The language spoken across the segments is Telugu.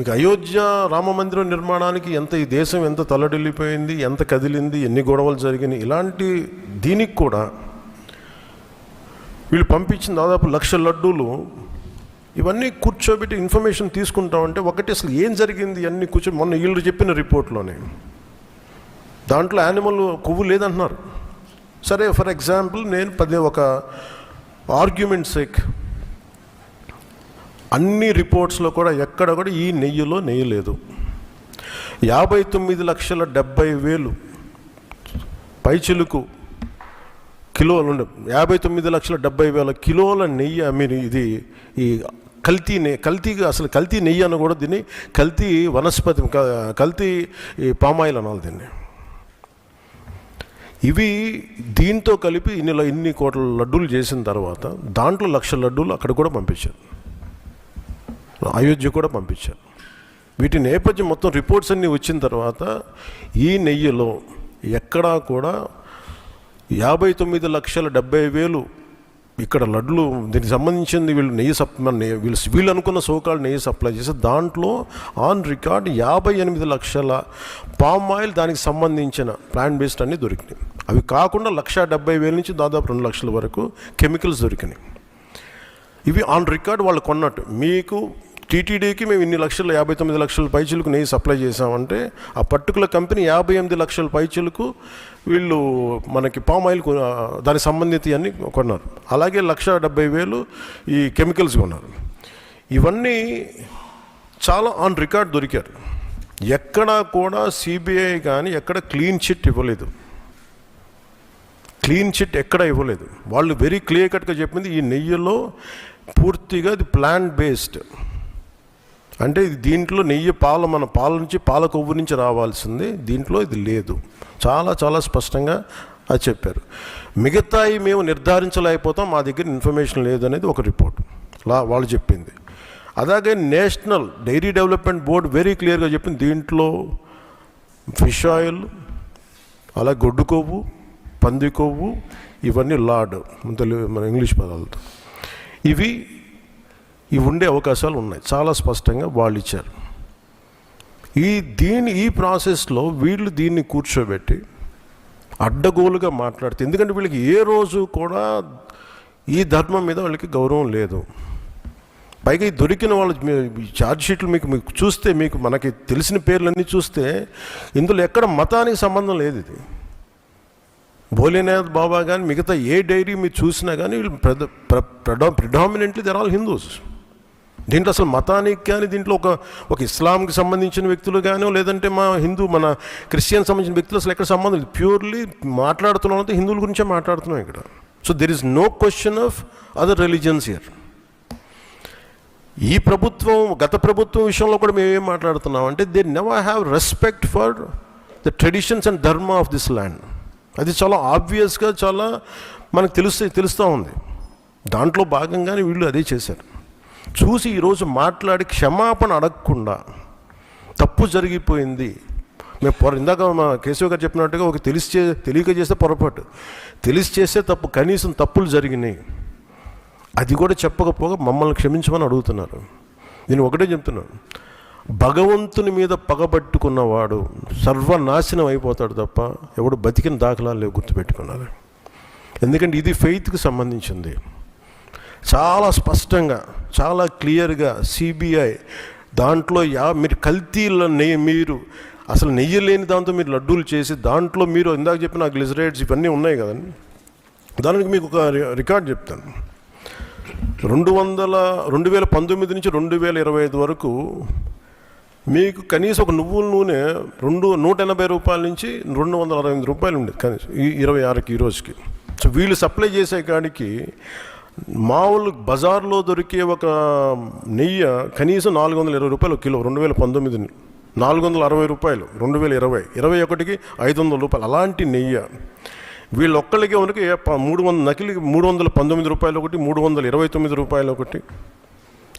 ఇక అయోధ్య రామమందిరం నిర్మాణానికి ఈ దేశం ఎంత తల్లడిల్లిపోయింది, ఎంత కదిలింది, ఎన్ని గొడవలు జరిగినాయి, ఇలాంటి దీనికి కూడా వీళ్ళు పంపించిన దాదాపు 1,00,000 లడ్డూలు ఇవన్నీ కూర్చోబెట్టి ఇన్ఫర్మేషన్ తీసుకుంటామంటే ఒకటి అసలు ఏం జరిగింది అన్నీ కూర్చొని మొన్న వీళ్ళు చెప్పిన రిపోర్ట్లోనే దాంట్లో యానిమల్ కొవ్వు లేదంటున్నారు. సరే, ఫర్ ఎగ్జాంపుల్ నేను ఒక ఆర్గ్యుమెంట్ సేక్ అన్ని రిపోర్ట్స్లో కూడా ఎక్కడ కూడా ఈ నెయ్యిలో నెయ్యి లేదు. 59,70,000 పైచిలుకు కిలోలు 59,70,000 కిలోల నెయ్యి మీరు ఇది ఈ అసలు కల్తీ నెయ్యి అని కూడా దీన్ని కల్తీ వనస్పతి కల్తీ పామాయిల్ అనాలి దీన్ని. ఇవి దీంతో కలిపి ఇన్ని కోట్ల లడ్డూలు చేసిన తర్వాత దాంట్లో 1,00,000 లడ్డూలు అక్కడ కూడా పంపించారు, అయోధ్య కూడా పంపించారు. వీటి నేపథ్యం మొత్తం రిపోర్ట్స్ అన్నీ వచ్చిన తర్వాత ఈ నెయ్యిలో ఎక్కడా కూడా 59,70,000 ఇక్కడ లడ్లు దీనికి సంబంధించింది వీళ్ళు అనుకున్న సోకాళ్ళు నెయ్యి సప్లై చేసి దాంట్లో ఆన్ రికార్డ్ 58,00,000 పామ్ ఆయిల్ దానికి సంబంధించిన ప్లాంట్ బేస్డ్ అన్నీ దొరికినాయి. అవి కాకుండా 1,70,000 నుంచి దాదాపు 2,00,000 వరకు కెమికల్స్ దొరికినాయి. ఇవి ఆన్ రికార్డ్ వాళ్ళు కొన్నట్టు. మీకు టీటీడీకి మేము ఇన్ని లక్షలు 59,00,000 పైచీలకు నెయ్యి సప్లై చేసామంటే ఆ పర్టికులర్ కంపెనీ 58,00,000 పైచీలకు వీళ్ళు మనకి పామ్ ఆయిల్ దానికి సంబంధిత అన్నీ కొన్నారు. అలాగే 1,70,000 ఈ కెమికల్స్ కొన్నారు. ఇవన్నీ చాలా ఆన్ రికార్డ్ దొరికారు. ఎక్కడా కూడా సిబిఐ కానీ ఎక్కడ క్లీన్ చిట్ ఇవ్వలేదు. క్లీన్ చిట్ ఎక్కడ ఇవ్వలేదు. వాళ్ళు వెరీ క్లియర్ కట్గా చెప్పింది ఈ నెయ్యిలో పూర్తిగా ఇది ప్లాంట్ బేస్డ్, అంటే దీంట్లో నెయ్యి మన పాల నుంచి పాల కొవ్వు నుంచి రావాల్సింది, దీంట్లో ఇది లేదు. చాలా చాలా స్పష్టంగా అది చెప్పారు. మిగతాయి మేము నిర్ధారించలేకపోతాం, మా దగ్గర ఇన్ఫర్మేషన్ లేదు అనేది ఒక రిపోర్ట్ వాళ్ళు చెప్పింది. అలాగే National Dairy Development Board very క్లియర్గా చెప్పింది దీంట్లో ఫిష్ ఆయిల్, అలాగే గొడ్డు కొవ్వు, పంది కొవ్వు, ఇవన్నీ లార్డ్ మన ఇంగ్లీష్ పదాలతో ఇవి ఉండే అవకాశాలు ఉన్నాయి. చాలా స్పష్టంగా వాళ్ళు ఇచ్చారు. ఈ ప్రాసెస్లో వీళ్ళు దీన్ని కూర్చోబెట్టి అడ్డగోలుగా మాట్లాడితే, ఎందుకంటే వీళ్ళకి ఏ రోజు కూడా ఈ ధర్మం మీద వాళ్ళకి గౌరవం లేదు. పైగా ఈ దొరికిన వాళ్ళు ఛార్జ్ షీట్లు మీకు చూస్తే మనకి తెలిసిన పేర్లన్నీ చూస్తే ఇందులో ఎక్కడ మతానికి సంబంధం లేదు. ఇది భోలేనాథ్ బాబా కానీ మిగతా ఏ డైరీ మీరు చూసినా కానీ వీళ్ళు ప్రిడామినెంట్లీ దర్ ఆల్ హిందూస్. దీంట్లో అసలు మతానికి కానీ దీంట్లో ఒక ఇస్లాంకి సంబంధించిన వ్యక్తులు కానీ లేదంటే మన క్రిస్టియన్ సంబంధించిన వ్యక్తులు అసలు ఎక్కడ సంబంధం లేదు. ప్యూర్లీ మాట్లాడుతున్నాం హిందువుల గురించే మాట్లాడుతున్నాం ఇక్కడ. So there is no question of other religions here. గత ప్రభుత్వం విషయంలో కూడా మేము ఏం మాట్లాడుతున్నాం అంటే they never have respect for the traditions and dharma of this land. అది చాలా ఆబ్వియస్గా చాలా మనకు తెలుస్తూ ఉంది. దాంట్లో భాగంగానే వీళ్ళు అదే చేశారు. చూసి ఈరోజు మాట్లాడి క్షమాపణ అడగకుండా తప్పు జరిగిపోయింది. ఇందాక మా కేశవ్ గారు చెప్పినట్టుగా తెలియక చేస్తే పొరపాటు, తెలిసి చేస్తే తప్పు, కనీసం తప్పులు జరిగినాయి అది కూడా చెప్పకపోగా మమ్మల్ని క్షమించమని అడుగుతున్నారు. నేను ఒకటే చెప్తున్నాను, భగవంతుని మీద పగబట్టుకున్నవాడు సర్వనాశనం అయిపోతాడు తప్ప ఎవడు బతికిన దాఖలాలు లేవు, గుర్తుపెట్టుకున్నారు. ఎందుకంటే ఇది ఫెయిత్కి సంబంధించింది. చాలా స్పష్టంగా చాలా క్లియర్గా సిబిఐ దాంట్లో మీరు కల్తీల మీరు అసలు నెయ్యి లేని దాంతో మీరు లడ్డూలు చేసి దాంట్లో మీరు ఇందాక చెప్పిన గ్లిజరైడ్స్ ఇవన్నీ ఉన్నాయి కదండి. దానికి మీకు ఒక రికార్డ్ చెప్తాను. 2019 నుంచి 2025 వరకు మీకు కనీసం ఒక నువ్వుల నూనె 180 రూపాయల నుంచి 268 రూపాయలు ఉండేది కనీసం 26కి ఈ రోజుకి. సో వీళ్ళు సప్లై చేసే కాడికి మామూలు బజార్లో దొరికే ఒక నెయ్యి కనీసం 420 రూపాయలు కిలో. 2019 460 రూపాయలు, 2020 21కి 500 రూపాయలు. అలాంటి నెయ్యి వీళ్ళొక్కళ్ళకి మనకి 319 రూపాయలు ఒకటి, 329 రూపాయలు ఒకటి,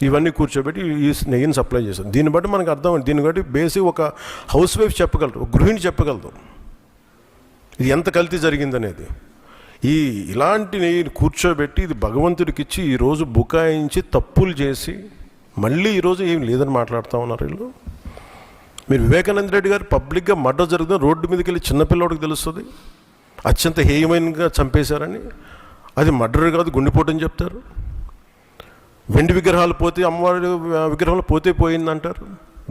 ఇవన్నీ కూర్చోబెట్టి ఈ నెయ్యిని సప్లై చేశారు. దీన్ని బట్టి మనకు అర్థం, దీన్ని బట్టి బేసిక్ ఒక హౌస్ వైఫ్ చెప్పగలరు, ఒక గృహిణి చెప్పగలదు ఇది ఎంత కల్తీ జరిగిందనేది. ఇలాంటి నెయ్యిని కూర్చోబెట్టి ఇది భగవంతుడికి ఇచ్చి ఈరోజు బుకాయించి తప్పులు చేసి మళ్ళీ ఈరోజు ఏం లేదని మాట్లాడుతూ ఉన్నారు వీళ్ళు. మీరు వివేకానంద రెడ్డి గారు పబ్లిక్గా మర్డర్ జరుగుతుంది, రోడ్డు మీదకి వెళ్ళి చిన్నపిల్లవాడికి తెలుస్తుంది అత్యంత హేయమైనగా చంపేశారని. అది మర్డర్ కాదు, గుండెపోటు అని చెప్తారు. వెండి విగ్రహాలు పోతే, అమ్మవారి విగ్రహాలు పోతే పోయిందంటారు.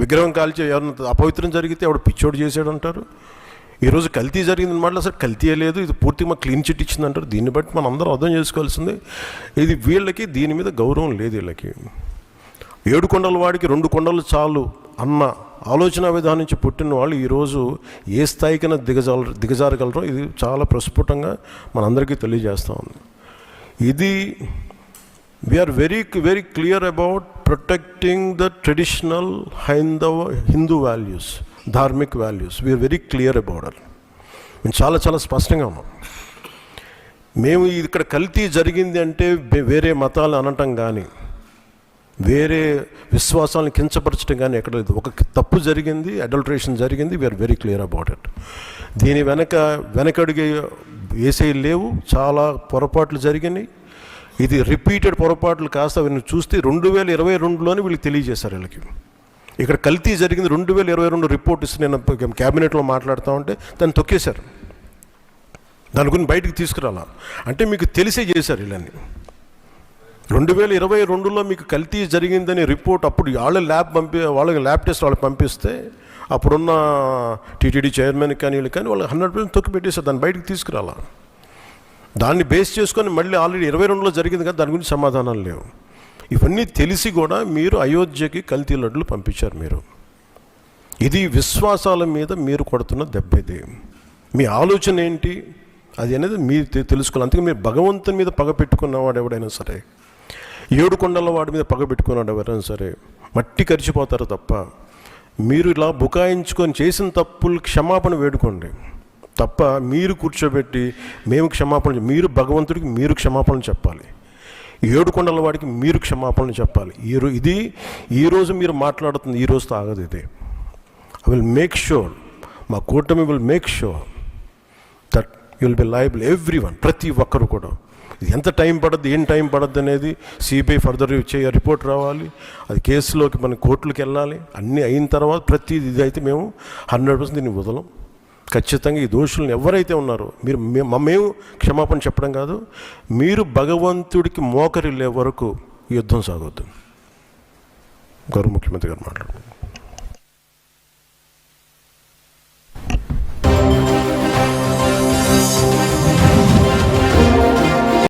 విగ్రహం కాల్చి ఎవరైనా అపవిత్రం జరిగితే ఎవడు పిచ్చోడు చేశాడు అంటారు. ఈరోజు కల్తీ జరిగింది మాట అసలు కల్తీ లేదు, ఇది పూర్తిగా మాకు క్లీన్ చిట్ ఇచ్చిందంటారు. దీన్ని బట్టి మనం అందరం అర్థం చేసుకోవాల్సింది ఇది వీళ్ళకి దీని మీద గౌరవం లేదు. వీళ్ళకి 7 కొండల వాడికి 2 కొండలు చాలు అన్న ఆలోచన విధానం నుంచి పుట్టిన వాళ్ళు ఈరోజు ఏ స్థాయికైనా దిగజారగలరో ఇది చాలా ప్రస్ఫుటంగా మనందరికీ తెలియజేస్తూ ఉంది. ఇది we are very clear about protecting the traditional Hindu values, dharmic values. We are very clear about it. మేము చాలా స్పష్టంగా ఉన్నాం. మేము ఇక్కడ కల్తీ జరిగింది అంటే వేరే మతాలు అనటం కానీ వేరే విశ్వాసాలను కించపరచడం కానీ ఎక్కడ లేదు. ఒక తప్పు జరిగింది, అడల్ట్రేషన్ జరిగింది. We are very clear about it. దీని వెనకడిగే వేసే లేవు. చాలా పొరపాట్లు జరిగినాయి. ఇది రిపీటెడ్ పొరపాట్లు కాస్త వీళ్ళని చూస్తే 2022లోనే వీళ్ళకి తెలియజేశారు. వీళ్ళకి ఇక్కడ కల్తీ జరిగింది 2022 రిపోర్ట్ ఇస్తే నేను క్యాబినెట్లో మాట్లాడుతూ ఉంటే దాన్ని తొక్కేశారు. దాని గురించి బయటికి తీసుకురాలా అంటే మీకు తెలిసే చేశారు. వీళ్ళని 2022లో మీకు కల్తీ జరిగిందని రిపోర్ట్ అప్పుడు వాళ్ళకి ల్యాబ్ టెస్ట్ వాళ్ళు పంపిస్తే అప్పుడున్న టీటీడీ చైర్మన్ కానీ వీళ్ళు కానీ వాళ్ళు 100% తొక్కి పెట్టేశారు. దాన్ని బయటికి తీసుకురాలా. దాన్ని బేస్ చేసుకొని మళ్ళీ ఆల్రెడీ 22లో జరిగింది కదా, దాని గురించి సమాధానాలు లేవు. ఇవన్నీ తెలిసి కూడా మీరు అయోధ్యకి కల్తీ లడ్డులు పంపించారు. మీరు ఇది విశ్వాసాల మీద మీరు కొడుతున్న దెబ్బ. ఇది మీ ఆలోచన ఏంటి అది అనేది మీరు తెలుసుకోవాలి. అందుకే మీరు భగవంతుని మీద పగ పెట్టుకున్నవాడు ఎవడైనా సరే, 7 కొండల వాడి మీద పగ పెట్టుకున్నాడు ఎవరైనా సరే మట్టి కరిచిపోతారు తప్ప. మీరు ఇలా బుకాయించుకొని చేసిన తప్పులు క్షమాపణ వేడుకోండి తప్ప మీరు కూర్చోబెట్టి మేము క్షమాపణ, మీరు భగవంతుడికి మీరు క్షమాపణ చెప్పాలి. 7 కొండల వాడికి మీరు క్షమాపణ చెప్పాలి. ఇది ఈరోజు మీరు మాట్లాడుతుంది ఈ రోజుతో ఆగదు. ఇది ఐ విల్ మేక్ షూర్, మా కూటమి will make sure that you will be liable everyone, ప్రతి ఒక్కరు కూడా. ఇది ఎంత టైం పడుద్ది, ఏం టైం పడుద్ది అనేది సిబిఐ ఫర్దర్ రిపోర్ట్ రావాలి. అది కేసులోకి మన కోర్టులకు వెళ్ళాలి. అన్నీ అయిన తర్వాత ప్రతిది ఇదైతే మేము 100% దీన్ని వదలం. ఖచ్చితంగా ఈ దోషులను ఎవరైతే ఉన్నారో మేము క్షమాపణ చెప్పడం కాదు, మీరు భగవంతుడికి మోకరిల్లే వరకు యుద్ధం సాగొద్దు. గౌరవ ముఖ్యమంత్రి గారు మాట్లాడుతున్నారు.